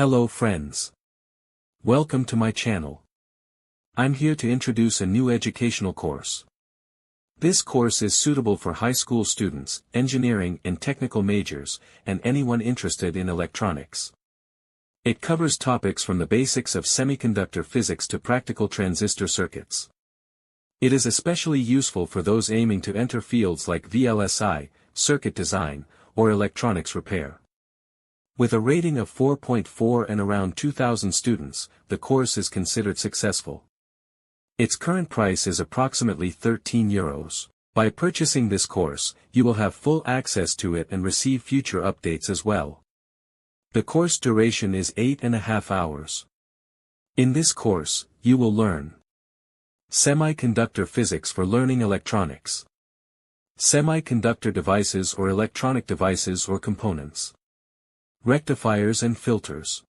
Hello friends. Welcome to my channel. I'm here to introduce a new educational course. This course is suitable for high school students, engineering and technical majors, and anyone interested in electronics. It covers topics from the basics of semiconductor physics to practical transistor circuits. It is especially useful for those aiming to enter fields like VLSI, circuit design, or electronics repair. With a rating of 4.4 and around 2,000 students, the course is considered successful. Its current price is approximately €13. By purchasing this course, you will have full access to it and receive future updates as well. The course duration is 8.5 hours. In this course, you will learn semiconductor physics for learning electronics, semiconductor devices or electronic devices or components, rectifiers and filters,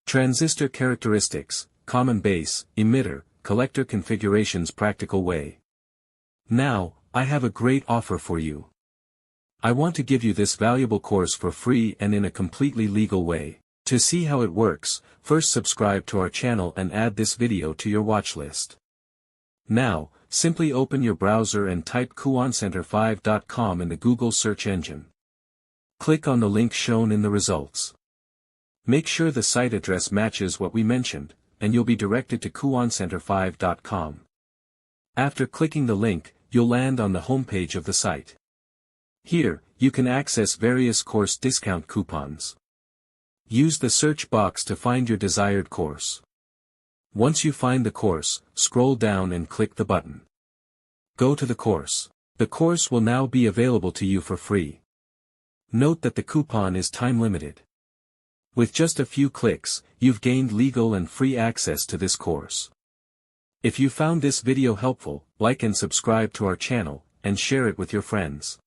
transistor characteristics, common base, emitter, collector configurations practical way. Now, I have a great offer for you. I want to give you this valuable course for free and in a completely legal way. To see how it works, first subscribe to our channel and add this video to your watch list. Now, simply open your browser and type kuoncenter5.com in the Google search engine. Click on the link shown in the results. Make sure the site address matches what we mentioned, and you'll be directed to kuoncenter5.com. After clicking the link, you'll land on the homepage of the site. Here, you can access various course discount coupons. Use the search box to find your desired course. Once you find the course, scroll down and click the button. Go to the course. The course will now be available to you for free. Note that the coupon is time-limited. With just a few clicks, you've gained legal and free access to this course. If you found this video helpful, like and subscribe to our channel, and share it with your friends.